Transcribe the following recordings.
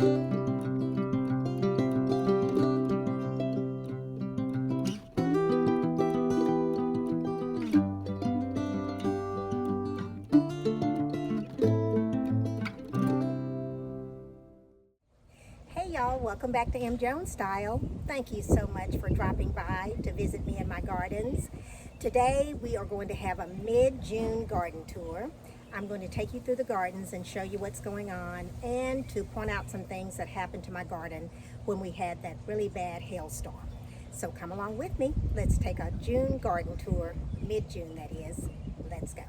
Hey y'all, welcome back to M. Jones Style. Thank you so much for dropping by to visit me in my gardens. Today we are going to have a mid-June garden tour. I'm going to take you through the gardens and show you what's going on and to point out some things that happened to my garden when we had that really bad hailstorm. So come along with me. Let's take a June garden tour, mid-June that is. Let's go.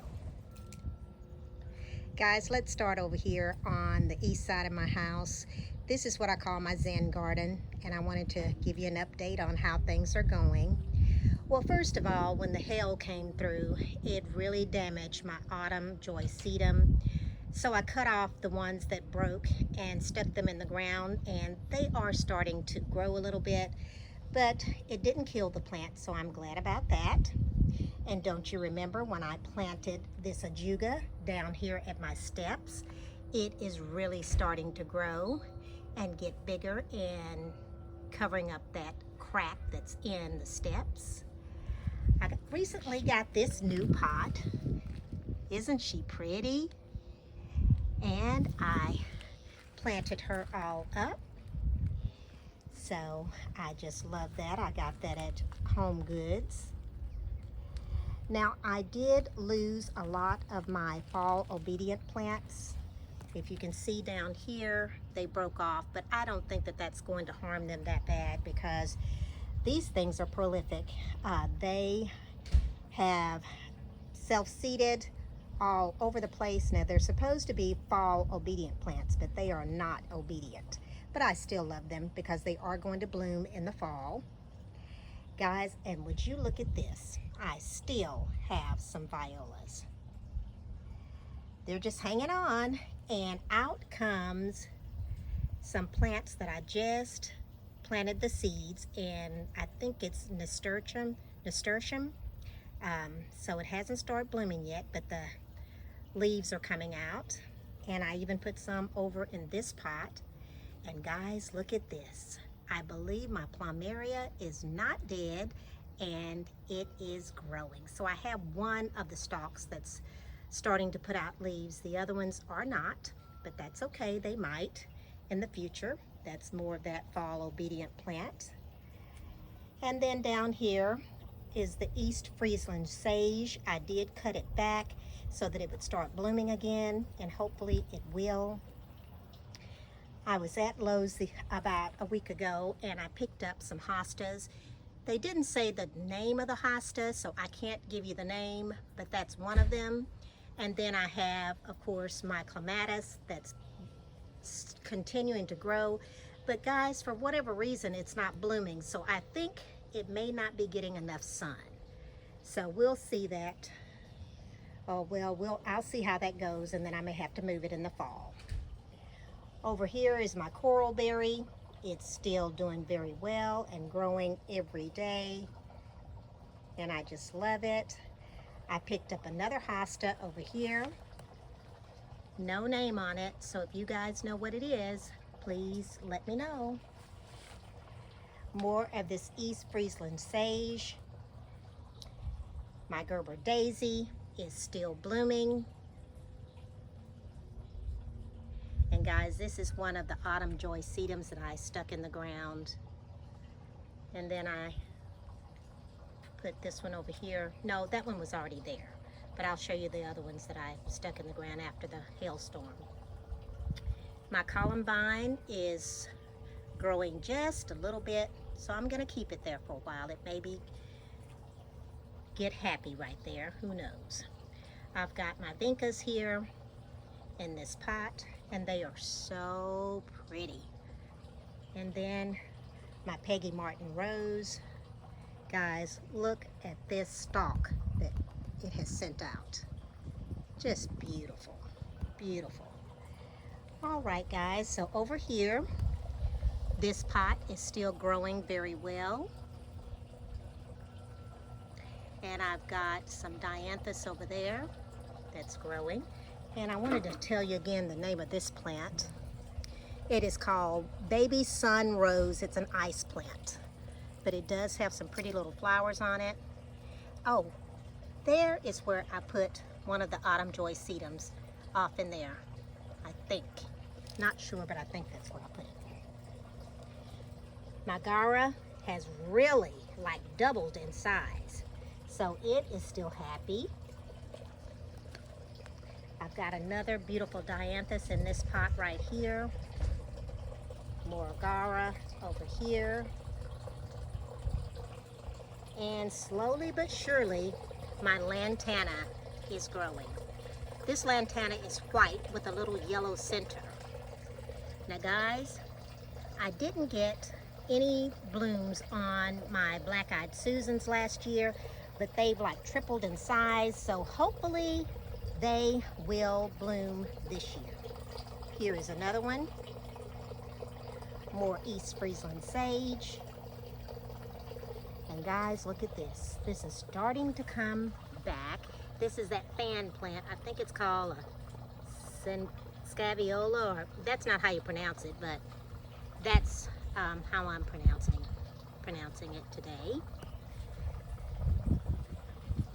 Guys, let's start over here on the east side of my house. This is what I call my Zen garden, and I wanted to give you an update on how things are going. Well, first of all, when the hail came through, it really damaged my autumn joycetum. So I cut off the ones that broke and stuck them in the ground, and they are starting to grow a little bit, but it didn't kill the plant, so I'm glad about that. And don't you remember when I planted this ajuga down here at my steps? It is really starting to grow and get bigger and covering up that crack that's in the steps. I recently got this new pot. Isn't she pretty? And I planted her all up. So I just love that. I got that at Home Goods. Now, I did lose a lot of my fall obedient plants. If you can see down here, they broke off, but I don't think that that's going to harm them that bad because these things are prolific. They have self-seeded all over the place. Now, they're supposed to be fall obedient plants, but they are not obedient. But I still love them because they are going to bloom in the fall. Guys, and would you look at this? I still have some violas. They're just hanging on, and out comes some plants that I just planted the seeds in. I think it's nasturtium. So it hasn't started blooming yet, but the leaves are coming out. And I even put some over in this pot. And guys, look at this. I believe my plumeria is not dead and it is growing. So I have one of the stalks that's starting to put out leaves. The other ones are not, but that's okay. They might in the future. That's more of that fall obedient plant. And then down here is the East Friesland sage. I did cut it back so that it would start blooming again, and hopefully it will. I was at Lowe's about a week ago and I picked up some hostas. They didn't say the name of the hosta, so I can't give you the name, but that's one of them. And then I have, of course, my clematis that's continuing to grow. But guys, for whatever reason, it's not blooming. So I think it may not be getting enough sun. So we'll see that. Oh, well, I'll see how that goes, and then I may have to move it in the fall. Over here is my coral berry. It's still doing very well and growing every day. And I just love it. I picked up another hosta over here. No name on it, so if you guys know what it is, please let me know. More of this East Friesland sage. My Gerber daisy is still blooming. And guys, this is one of the autumn joycetums that I stuck in the ground. And then I put this one over here. No, that one was already there. But I'll show you the other ones that I stuck in the ground after the hailstorm. My columbine is growing just a little bit, so I'm gonna keep it there for a while. It maybe get happy right there, who knows. I've got my vincas here in this pot, and they are so pretty. And then my Peggy Martin rose. Guys, look at this stalk that it has sent out. Just beautiful, beautiful. All right, guys, so over here, this pot is still growing very well. And I've got some dianthus over there that's growing. And I wanted to tell you again the name of this plant. It is called Baby Sun Rose. It's an ice plant, but it does have some pretty little flowers on it. Oh, there is where I put one of the autumn joy sedums off in there, I think. Not sure, but I think that's where I put it. My Gara has really like doubled in size, so it is still happy. I've got another beautiful dianthus in this pot right here. More Gara over here. And slowly but surely, my lantana is growing. This lantana is white with a little yellow center. Now guys, I didn't get any blooms on my black-eyed Susans last year, but they've like tripled in size, so hopefully they will bloom this year. Here is another one. More East Friesland sage. And guys, look at this. This is starting to come back. This is that fan plant. I think it's called a scaviola, or that's not how you pronounce it, but that's how I'm pronouncing it today.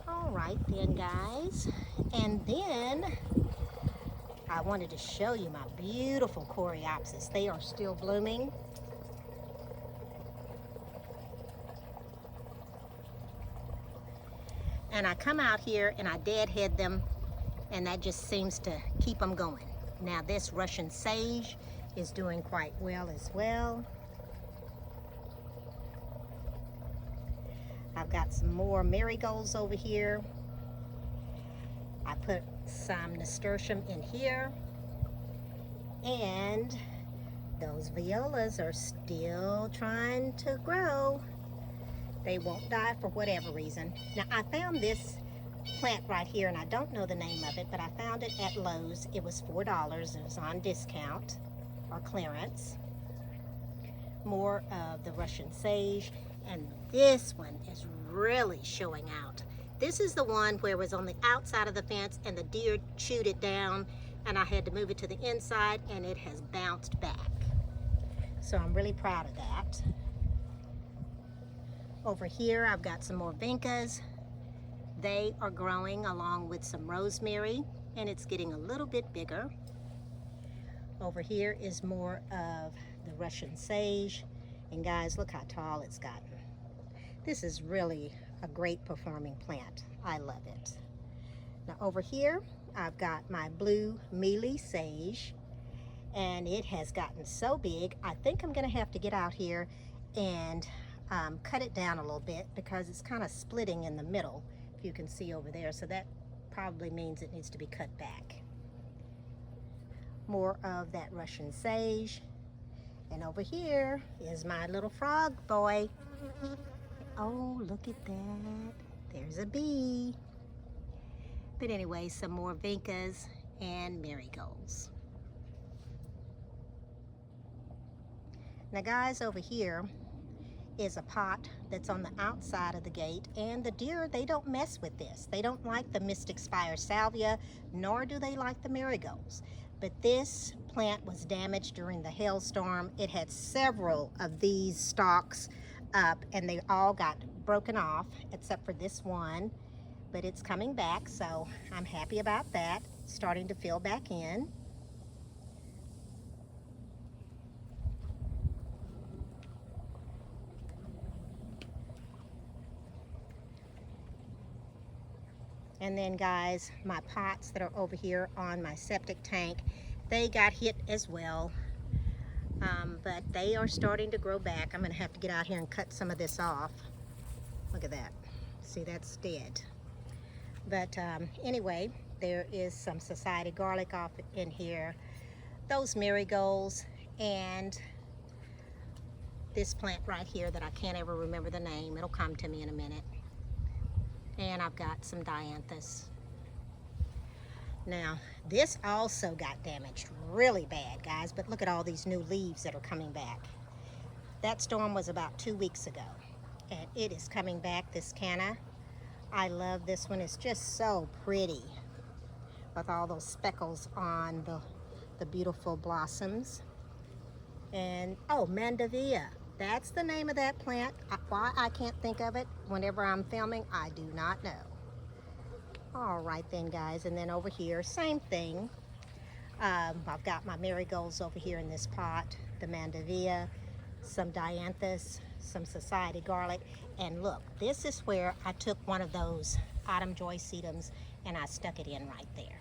All right then, guys. And then I wanted to show you my beautiful coreopsis. They are still blooming. And I come out here and I deadhead them, and that just seems to keep them going. Now this Russian sage is doing quite well as well. I've got some more marigolds over here. I put some nasturtium in here. And those violas are still trying to grow. They won't die for whatever reason. Now I found this plant right here, and I don't know the name of it, but I found it at Lowe's. It was $4. It was on discount or clearance. More of the Russian sage, and this one is really showing out. This is the one where it was on the outside of the fence and the deer chewed it down, and I had to move it to the inside, and it has bounced back. So I'm really proud of that. Over here I've got some more vincas. They are growing along with some rosemary, and it's getting a little bit bigger. Over here is more of the Russian sage, and guys, look how tall it's gotten. This is really a great performing plant. I love it. Now over here I've got my blue mealy sage, and it has gotten so big I think I'm gonna have to get out here and cut it down a little bit, because it's kind of splitting in the middle, if you can see over there, so that probably means it needs to be cut back. More of that Russian sage, and over here is my little frog boy. Oh, look at that, there's a bee. But anyway, some more vincas and marigolds. Now guys, over here is a pot that's on the outside of the gate, and the deer, they don't mess with this. They don't like the Mystic Spire salvia, nor do they like the marigolds. But this plant was damaged during the hailstorm. It had several of these stalks up, and they all got broken off except for this one, but it's coming back, so I'm happy about that. It's starting to fill back in. And then guys, my pots that are over here on my septic tank, they got hit as well, but they are starting to grow back. I'm gonna have to get out here and cut some of this off. Look at that, see, that's dead. But anyway, there is some society garlic off in here, those marigolds, and this plant right here that I can't ever remember the name. It'll come to me in a minute. And I've got some dianthus. Now, this also got damaged really bad, guys, but look at all these new leaves that are coming back. That storm was about 2 weeks ago, and it is coming back, this canna. I love this one. It's just so pretty with all those speckles on the beautiful blossoms. And oh, Mandevilla. That's the name of that plant. Why I can't think of it whenever I'm filming, I do not know. All right then, guys. And then over here, same thing. I've got my marigolds over here in this pot, the Mandevilla, some dianthus, some society garlic. And look, this is where I took one of those autumn joy sedums and I stuck it in right there.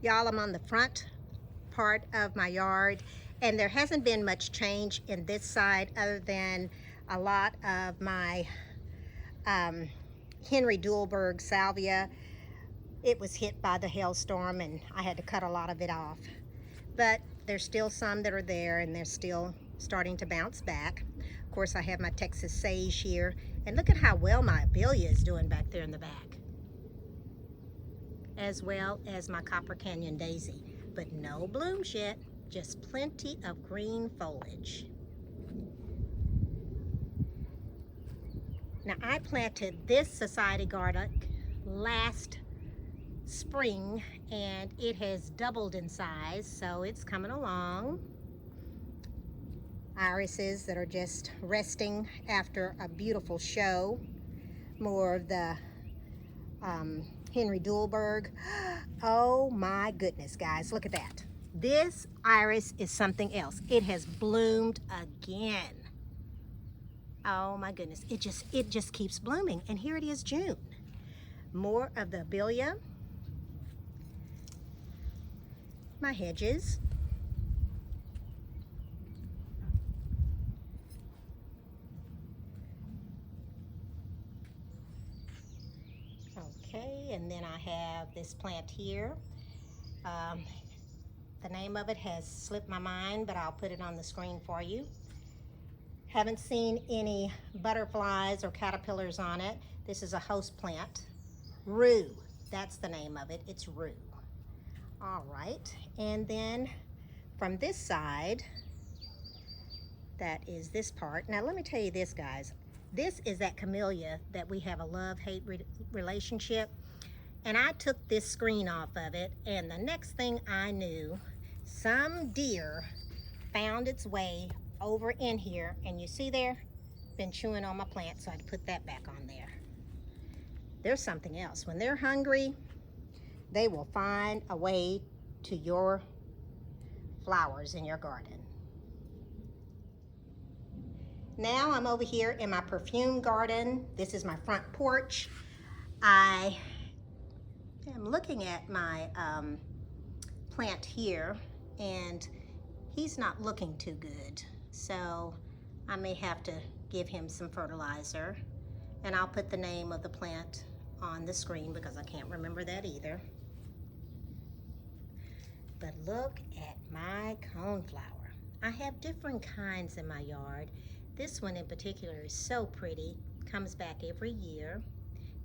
Y'all, I'm on the front part of my yard, and there hasn't been much change in this side other than a lot of my Henry Duelberg salvia. It was hit by the hailstorm and I had to cut a lot of it off. But there's still some that are there and they're still starting to bounce back. Of course, I have my Texas sage here, and look at how well my abelia is doing back there in the back, as well as my Copper Canyon daisy. But no blooms yet, just plenty of green foliage. Now, I planted this society garlic last spring and it has doubled in size, so it's coming along. Irises that are just resting after a beautiful show. More of the Henry Duelberg. Oh my goodness, guys, look at that. This iris is something else. It has bloomed again. Oh my goodness, it just keeps blooming. And here it is, June. More of the abelia. My hedges. Okay, and then I have this plant here. The name of it has slipped my mind, but I'll put it on the screen for you. Haven't seen any butterflies or caterpillars on it. This is a host plant. Rue, that's the name of it. It's Rue. All right, and then from this side, that is this part. Now let me tell you this, guys. This is that camellia that we have a love-hate relationship. And I took this screen off of it, and the next thing I knew, some deer found its way over in here, and you see there, been chewing on my plant, so I had to put that back on there. There's something else. When they're hungry, they will find a way to your flowers in your garden. Now I'm over here in my perfume garden. This is my front porch. I am looking at my plant here, and he's not looking too good. So I may have to give him some fertilizer, and I'll put the name of the plant on the screen because I can't remember that either. But look at my coneflower. I have different kinds in my yard. This one in particular is so pretty, comes back every year.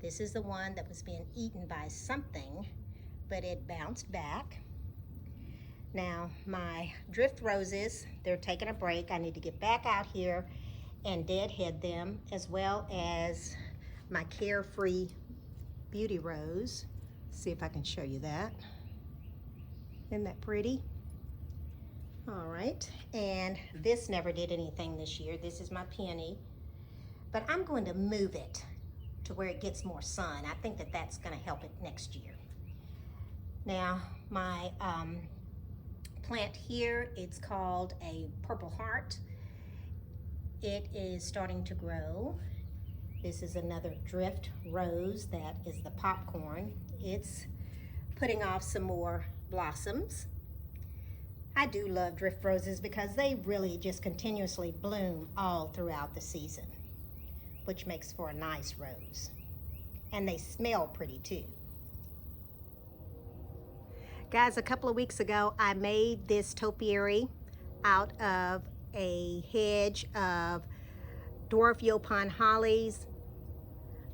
This is the one that was being eaten by something, but it bounced back. Now, my drift roses, they're taking a break. I need to get back out here and deadhead them, as well as my Carefree Beauty Rose. See if I can show you that. Isn't that pretty? All right, and this never did anything this year. This is my peony, but I'm going to move it to where it gets more sun. I think that that's going to help it next year. Now, my plant here, it's called a Purple Heart. It is starting to grow. This is another drift rose that is the popcorn. It's putting off some more blossoms. I do love drift roses because they really just continuously bloom all throughout the season, which makes for a nice rose. And they smell pretty too. Guys, a couple of weeks ago, I made this topiary out of a hedge of dwarf Yaupon hollies,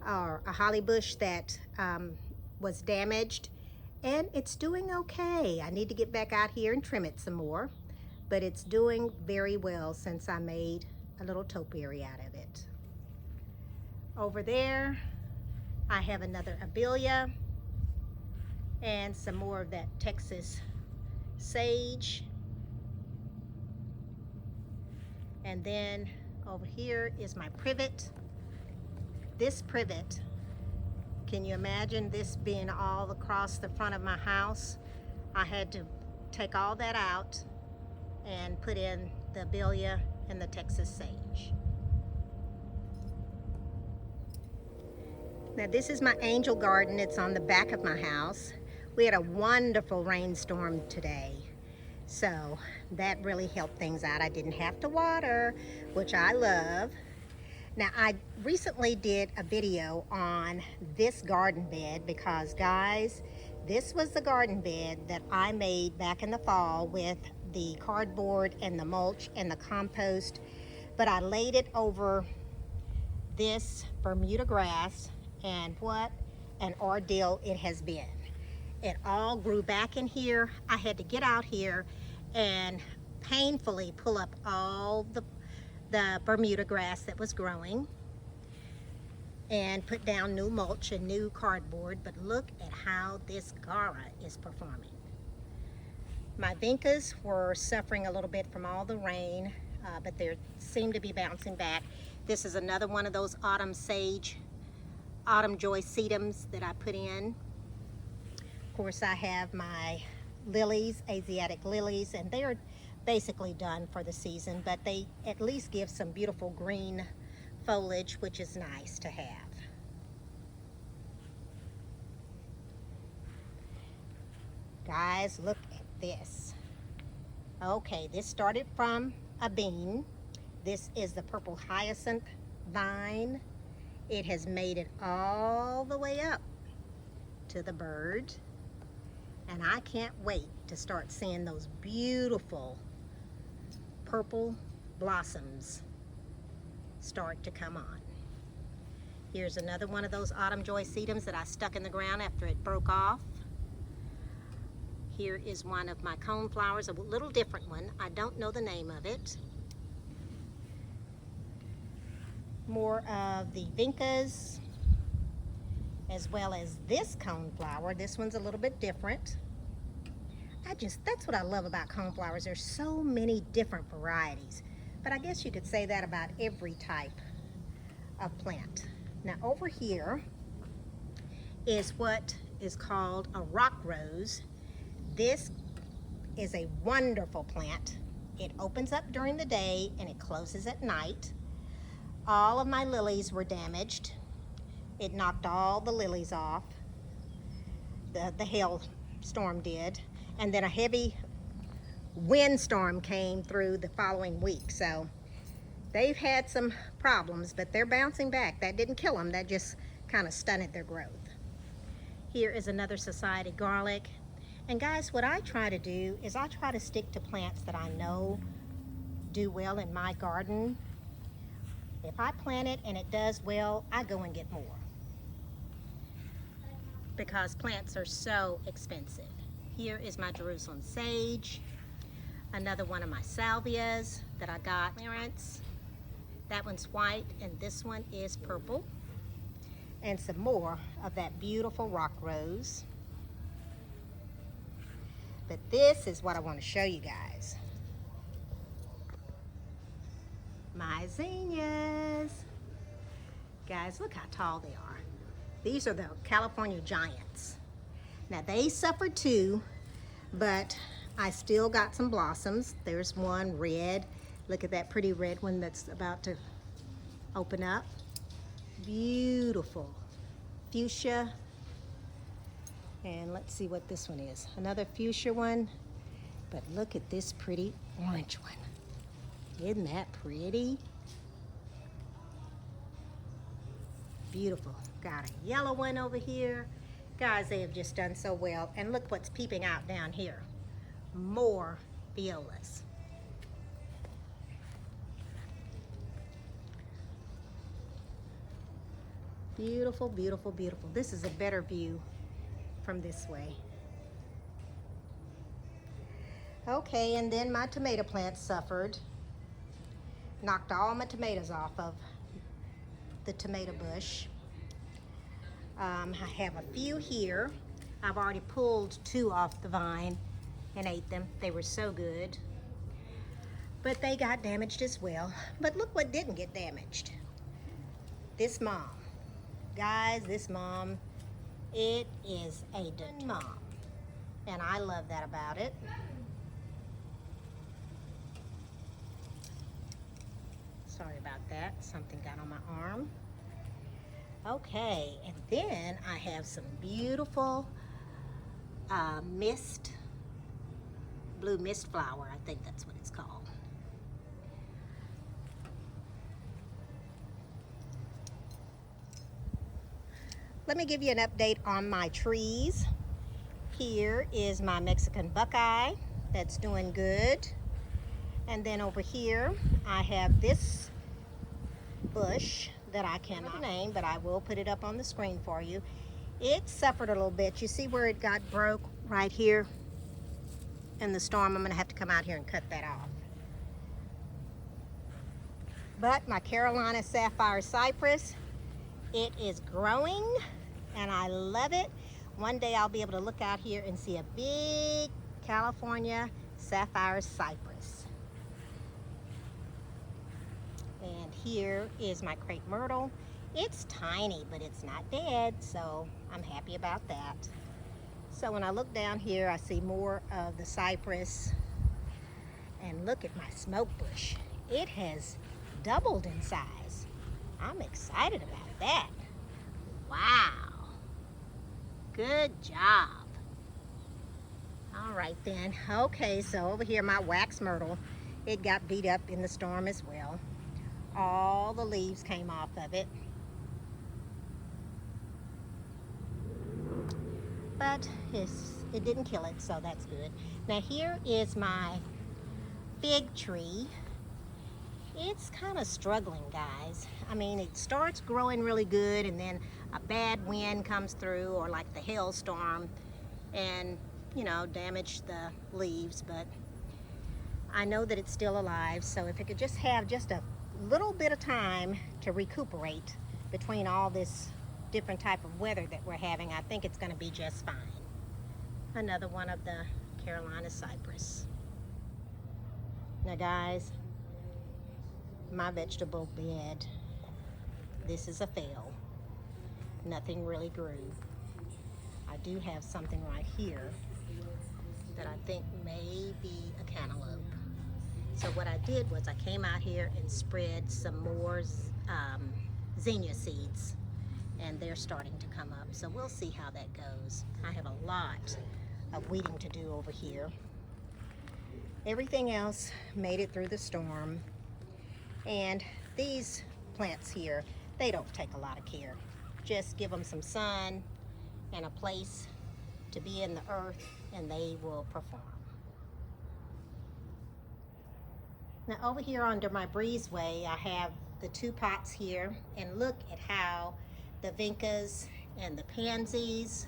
or a holly bush that was damaged. And it's doing okay. I need to get back out here and trim it some more, but it's doing very well since I made a little topiary out of it. Over there, I have another abelia and some more of that Texas sage. And then over here is my privet. This privet, can you imagine this being all across the front of my house? I had to take all that out and put in the abelia and the Texas sage. Now this is my angel garden. It's on the back of my house. We had a wonderful rainstorm today, so that really helped things out. I didn't have to water, which I love. Now I recently did a video on this garden bed because, guys, this was the garden bed that I made back in the fall with the cardboard and the mulch and the compost, but I laid it over this Bermuda grass, and what an ordeal it has been. It all grew back in here. I had to get out here and painfully pull up all the Bermuda grass that was growing and put down new mulch and new cardboard, but look at how this Gara is performing. My vincas were suffering a little bit from all the rain, but they seem to be bouncing back. This is another one of those autumn joy sedums that I put in. Of course, I have my lilies, Asiatic lilies, and they're basically done for the season, but they at least give some beautiful green foliage, which is nice to have. Guys, look at this. Okay, this started from a bean. This is the purple hyacinth vine. It has made it all the way up to the bird, and I can't wait to start seeing those beautiful purple blossoms start to come on. Here's another one of those autumn joy sedums that I stuck in the ground after it broke off. Here is one of my cone flowers, a little different one. I don't know the name of it. More of the vincas, as well as this cone flower. This one's a little bit different. That's what I love about cone flowers. There's so many different varieties, but I guess you could say that about every type of plant. Now over here is what is called a rock rose. This is a wonderful plant. It opens up during the day and it closes at night. All of my lilies were damaged. It knocked all the lilies off. The hail storm did. And then a heavy windstorm came through the following week. So they've had some problems, but they're bouncing back. That didn't kill them. That just kind of stunted their growth. Here is another society garlic. And guys, what I try to do is I try to stick to plants that I know do well in my garden. If I plant it and it does well, I go and get more, because plants are so expensive. Here is my Jerusalem sage, another one of my salvias that I got clearance. That one's white and this one is purple. And some more of that beautiful rock rose. But this is what I want to show you guys. My zinnias. Guys, look how tall they are. These are the California giants. Now they suffered too, but I still got some blossoms. There's one red. Look at that pretty red one that's about to open up. Beautiful. Fuchsia. And let's see what this one is. Another fuchsia one. But look at this pretty orange one. Isn't that pretty? Beautiful. Got a yellow one over here. Guys, they have just done so well. And look what's peeping out down here. More violas. Beautiful, beautiful, beautiful. This is a better view from this way. Okay, and then my tomato plant suffered. Knocked all my tomatoes off of the tomato bush. I have a few here. I've already pulled 2 off the vine and ate them. They were so good. But they got damaged as well. But look what didn't get damaged. This mom. Guys, this mom, it is a good mom. And I love that about it. Sorry about that. Something got on my arm. Okay, and then I have some beautiful blue mist flower. I think that's what it's called. Let me give you an update on my trees. Here is my Mexican buckeye that's doing good. And then over here, I have this bush that I cannot name, but I will put it up on the screen for you. It suffered a little bit. You see where it got broke right here in the storm? I'm gonna have to come out here and cut that off. But my Carolina Sapphire Cypress, it is growing and I love it. One day I'll be able to look out here and see a big California Sapphire Cypress. And here is my crepe myrtle. It's tiny, but it's not dead, so I'm happy about that. So when I look down here, I see more of the cypress. And look at my smoke bush. It has doubled in size. I'm excited about that. Wow. Good job. All right then. Okay, so over here my wax myrtle, it got beat up in the storm as well. All the leaves came off of it. But it didn't kill it, so that's good. Now here is my fig tree. It's kind of struggling, guys. I mean, it starts growing really good and then a bad wind comes through, or like the hailstorm, and damage the leaves. But I know that it's still alive, so if it could just have just a little bit of time to recuperate between all this different type of weather that we're having, I think it's going to be just fine. Another one of the Carolina cypress. Now guys, my vegetable bed, this is a fail. Nothing really grew. I do have something right here that I think may be a cantaloupe. So what I did was I came out here and spread some more zinnia seeds, and they're starting to come up. So we'll see how that goes. I have a lot of weeding to do over here. Everything else made it through the storm. And these plants here, they don't take a lot of care. Just give them some sun and a place to be in the earth, and they will perform. Now over here under my breezeway, I have the 2 pots here, and look at how the vincas and the pansies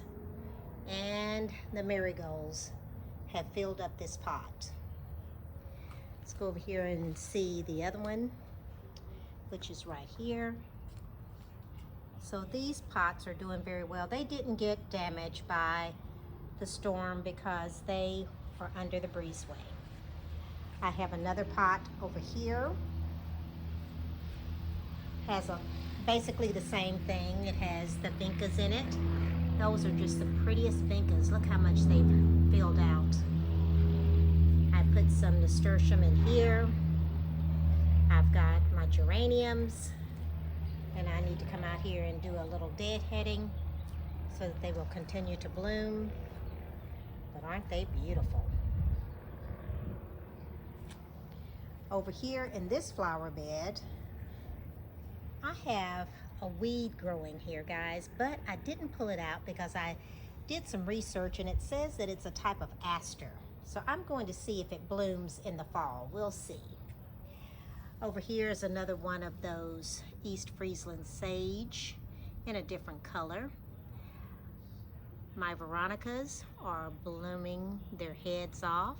and the marigolds have filled up this pot. Let's go over here and see the other one, which is right here. So these pots are doing very well. They didn't get damaged by the storm because they are under the breezeway. I have another pot over here. Has basically the same thing. It has the vincas in it. Those are just the prettiest vincas. Look how much they've filled out. I put some nasturtium in here. I've got my geraniums, and I need to come out here and do a little deadheading so that they will continue to bloom. But aren't they beautiful? Over here in this flower bed, I have a weed growing here, guys, but I didn't pull it out because I did some research and it says that it's a type of aster. So I'm going to see if it blooms in the fall. We'll see. Over here is another one of those East Friesland sage in a different color. My Veronicas are blooming their heads off.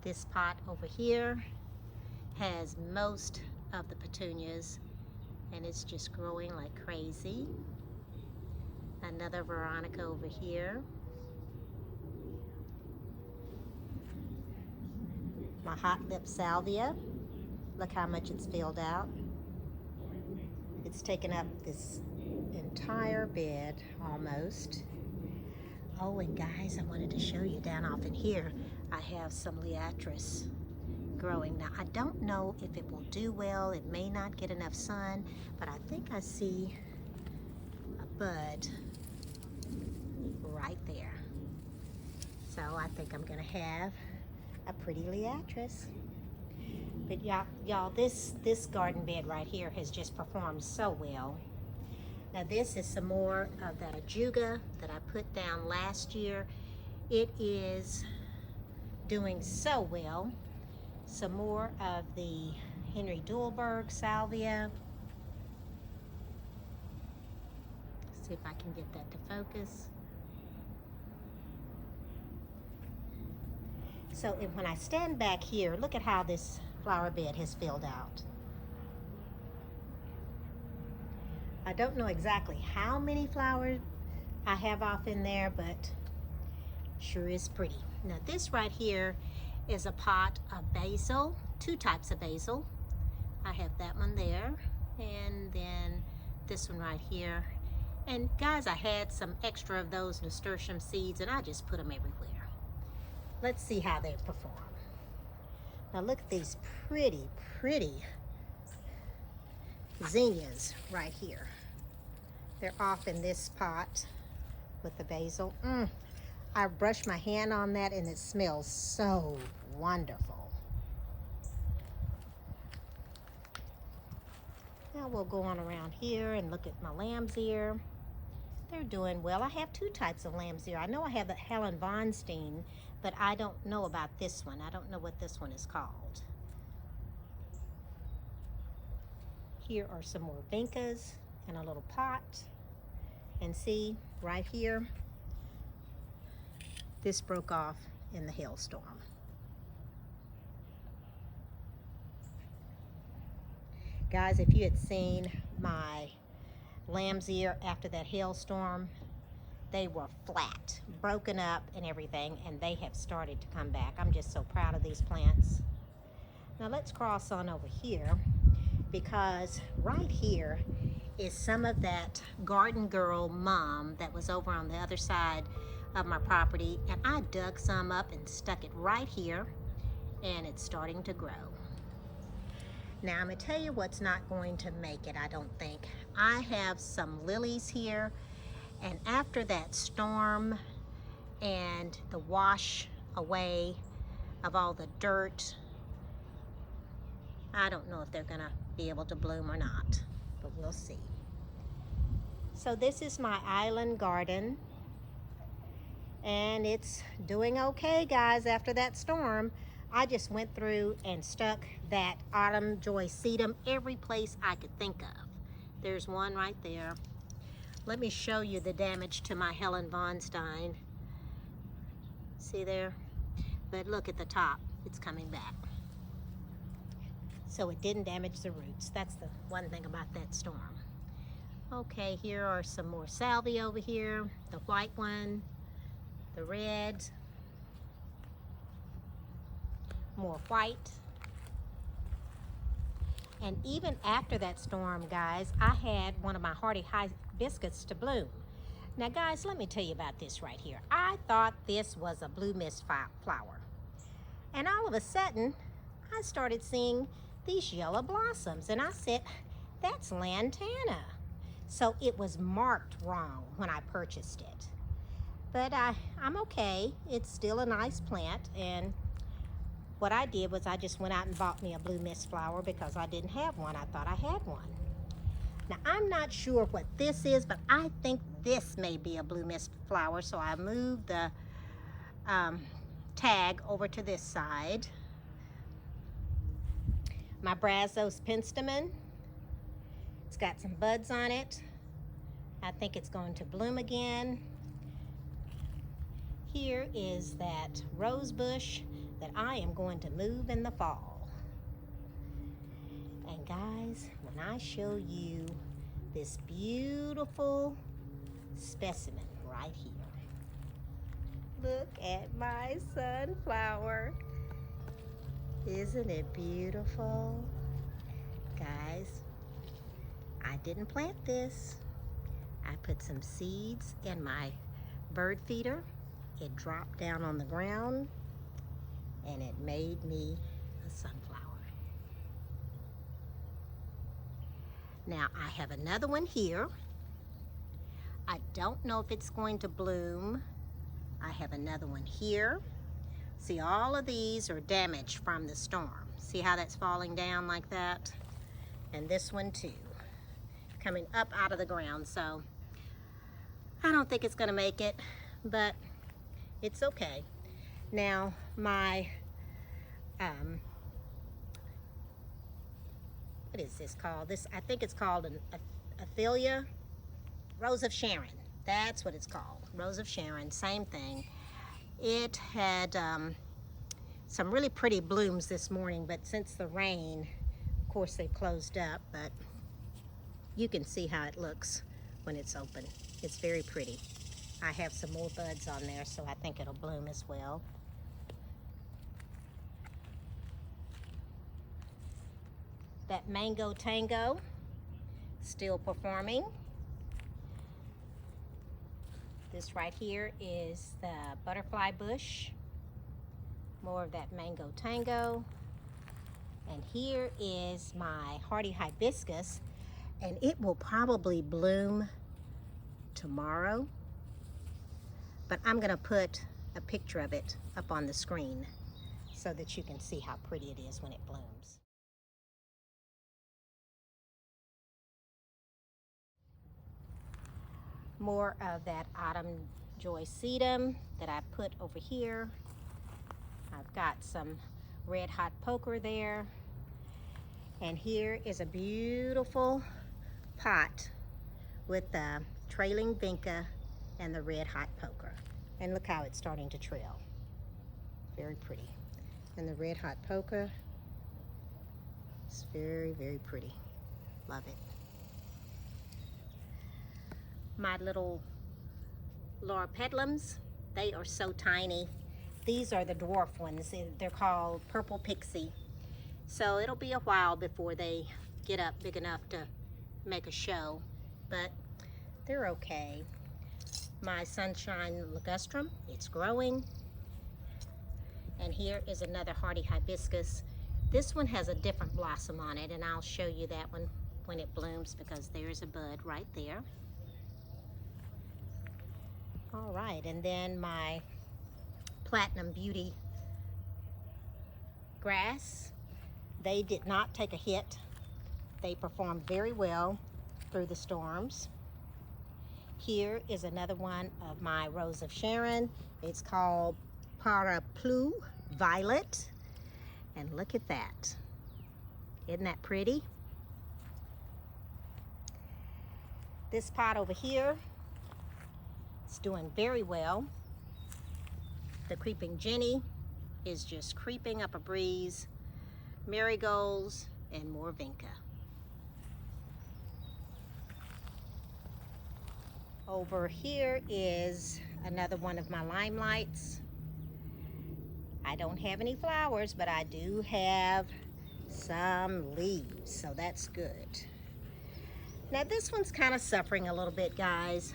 This pot over here has most of the petunias, and it's just growing like crazy. Another Veronica over here. My hot lip salvia. Look how much it's filled out. It's taken up this entire bed almost. Oh, and guys, I wanted to show you down off in here, I have some liatris growing. Now, I don't know if it will do well. It may not get enough sun, but I think I see a bud right there. So I think I'm gonna have a pretty liatris. But y'all, this garden bed right here has just performed so well. Now this is some more of that ajuga that I put down last year. It is doing so well. Some more of the Henry Dulberg salvia. See if I can get that to focus. So when I stand back here, look at how this flower bed has filled out. I don't know exactly how many flowers I have off in there, but sure is pretty. Now this right here is a pot of basil, two types of basil. I have that one there, and then this one right here. And guys, I had some extra of those nasturtium seeds, and I just put them everywhere. Let's see how they perform. Now look at these pretty, pretty zinnias right here. They're off in this pot with the basil. I brushed my hand on that and it smells so wonderful. Now we'll go on around here and look at my lamb's ear. They're doing well. I have two types of lamb's ear. I know I have the Helen Von Steen, but I don't know about this one. I don't know what this one is called. Here are some more vincas in a little pot. And see, right here, this broke off in the hailstorm. Guys, if you had seen my lamb's ear after that hailstorm, they were flat, broken up and everything, and they have started to come back. I'm just so proud of these plants. Now let's cross on over here, because right here is some of that Garden Girl mum that was over on the other side of my property, and I dug some up and stuck it right here, and it's starting to grow. Now I'm gonna tell you what's not going to make it, I don't think. I have some lilies here, and after that storm and the wash away of all the dirt, I don't know if they're gonna be able to bloom or not, but we'll see. So this is my island garden, and it's doing okay, guys, after that storm. I just went through and stuck that autumn joy sedum every place I could think of. There's one right there. Let me show you the damage to my Helen Von Steen. See there? But look at the top, it's coming back. So it didn't damage the roots. That's the one thing about that storm. Okay, here are some more salvia over here. The white one, the red, more white. And even after that storm, guys, I had one of my hardy hibiscus to bloom. Now guys, let me tell you about this right here. I thought this was a blue mist flower. And all of a sudden, I started seeing these yellow blossoms, and I said, that's lantana. So it was marked wrong when I purchased it. But I'm okay. It's still a nice plant, and what I did was I just went out and bought me a blue mist flower because I didn't have one. I thought I had one. Now, I'm not sure what this is, but I think this may be a blue mist flower, so I moved the tag over to this side. My Brazos penstemon, it's got some buds on it. I think it's going to bloom again. Here is that rose bush that I am going to move in the fall. And guys, when I show you this beautiful specimen right here, look at my sunflower. Isn't it beautiful? Guys, I didn't plant this. I put some seeds in my bird feeder. It dropped down on the ground and it made me a sunflower. Now I have another one here. I don't know if it's going to bloom. I have another one here. See, all of these are damaged from the storm. See how that's falling down like that? And this one too, coming up out of the ground. So I don't think it's gonna make it, but it's okay. Now my, what is this called? I think it's called an Athalia, Rose of Sharon. That's what it's called, Rose of Sharon, same thing. It had some really pretty blooms this morning, but since the rain, of course they've closed up, but you can see how it looks when it's open. It's very pretty. I have some more buds on there, so I think it'll bloom as well. That Mango Tango, still performing. This right here is the butterfly bush. More of that Mango Tango. And here is my hardy hibiscus, and it will probably bloom tomorrow, but I'm gonna put a picture of it up on the screen so that you can see how pretty it is when it blooms. More of that autumn joy sedum that I put over here. I've got some red hot poker there, and here is a beautiful pot with the trailing vinca and the red hot poker. And look how it's starting to trail. Very pretty. And the red hot poker is very, very pretty. Love it. My little Laura Pedlums, they are so tiny. These are the dwarf ones. They're called Purple Pixie. So it'll be a while before they get up big enough to make a show, but they're okay. My Sunshine Ligustrum, it's growing. And here is another hardy hibiscus. This one has a different blossom on it, and I'll show you that one when it blooms, because there's a bud right there. All right, and then my Platinum Beauty grass, they did not take a hit. They performed very well through the storms. Here is another one of my Rose of Sharon. It's called Parapluie Violet. And look at that. Isn't that pretty? This pot over here is doing very well. The Creeping Jenny is just creeping up a breeze. Marigolds and more vinca. Over here is another one of my limelights. I don't have any flowers, but I do have some leaves, so that's good. Now this one's kind of suffering a little bit, guys.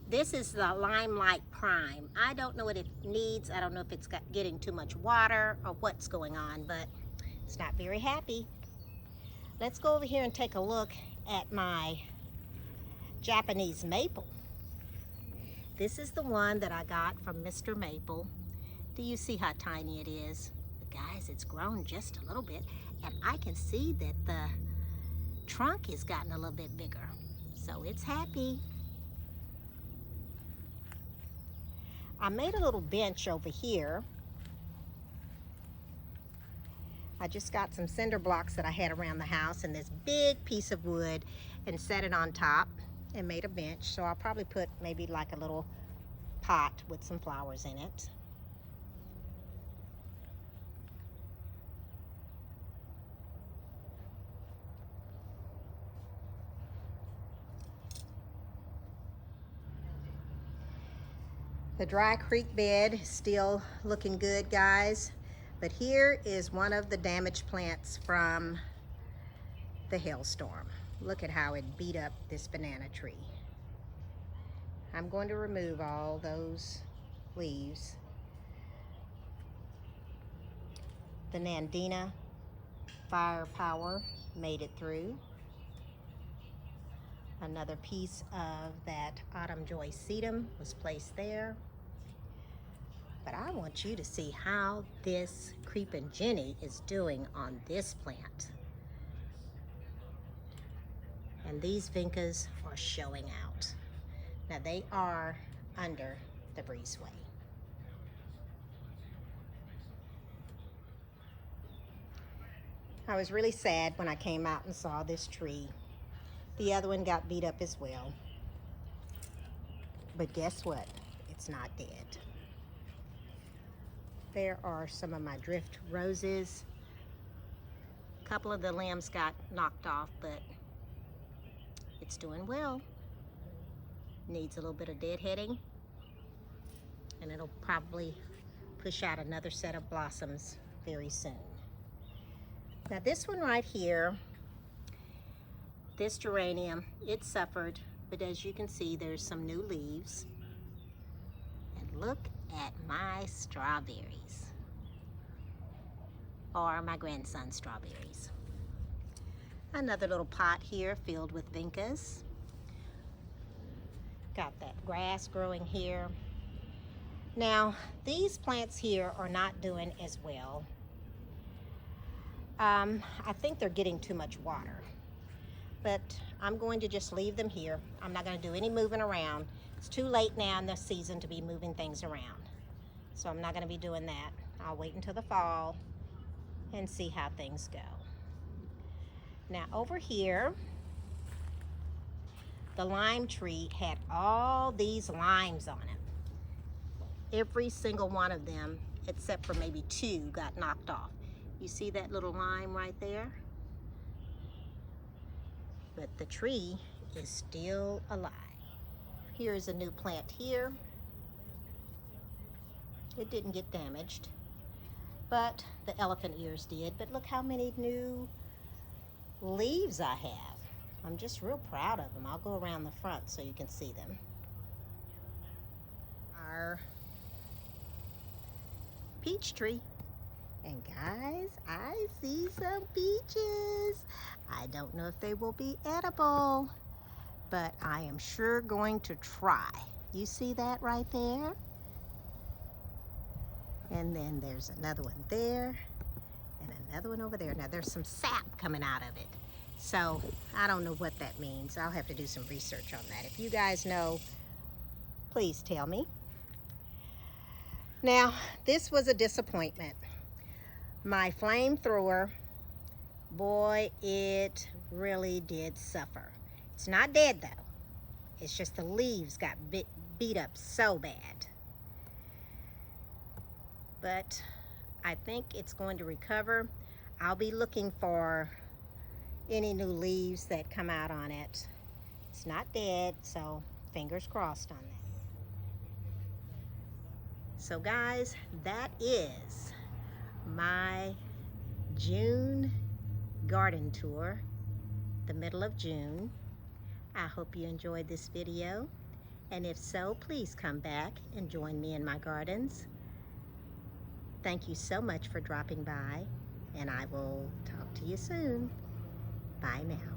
This is the Limelight Prime. I don't know what it needs. I don't know if it's getting too much water or what's going on, but it's not very happy. Let's go over here and take a look at my Japanese maple. This is the one that I got from Mr. Maple. Do you see how tiny it is? But guys, it's grown just a little bit, and I can see that the trunk has gotten a little bit bigger. So it's happy. I made a little bench over here. I just got some cinder blocks that I had around the house and this big piece of wood and set it on top and made a bench. So I'll probably put maybe like a little pot with some flowers in it. The dry creek bed is still looking good, guys. But here is one of the damaged plants from the hailstorm. Look at how it beat up this banana tree. I'm going to remove all those leaves. The Nandina firepower made it through. Another piece of that autumn joy sedum was placed there. But I want you to see how this creeping Jenny is doing on this plant. And these vincas are showing out. Now they are under the breezeway. I was really sad when I came out and saw this tree. The other one got beat up as well. But guess what? It's not dead. There are some of my drift roses. A couple of the limbs got knocked off, but it's doing well. Needs a little bit of deadheading, and it'll probably push out another set of blossoms very soon. Now this one right here, this geranium, it suffered, but as you can see, there's some new leaves. And look at my strawberries, or my grandson's strawberries. Another little pot here filled with vincas. Got that grass growing here. Now, these plants here are not doing as well. I think they're getting too much water, but I'm going to just leave them here. I'm not going to do any moving around. It's too late now in the season to be moving things around. So I'm not going to be doing that. I'll wait until the fall and see how things go. Now over here, the lime tree had all these limes on it. Every single one of them, except for maybe 2, got knocked off. You see that little lime right there? But the tree is still alive. Here's a new plant here. It didn't get damaged, but the elephant ears did. But look how many new leaves I have. I'm just real proud of them. I'll go around the front so you can see them. Our peach tree. And guys, I see some peaches. I don't know if they will be edible, but I am sure going to try. You see that right there? And then there's another one there and another one over there. Now there's some sap coming out of it. So I don't know what that means. I'll have to do some research on that. If you guys know, please tell me. Now, this was a disappointment. My flamethrower, boy, it really did suffer. It's not dead though. It's just the leaves got beat up so bad. But I think it's going to recover. I'll be looking for any new leaves that come out on it. It's not dead, so fingers crossed on that. So guys, that is my June garden tour, the middle of June. I hope you enjoyed this video, and if so, please come back and join me in my gardens. Thank you so much for dropping by, and I will talk to you soon. Bye now.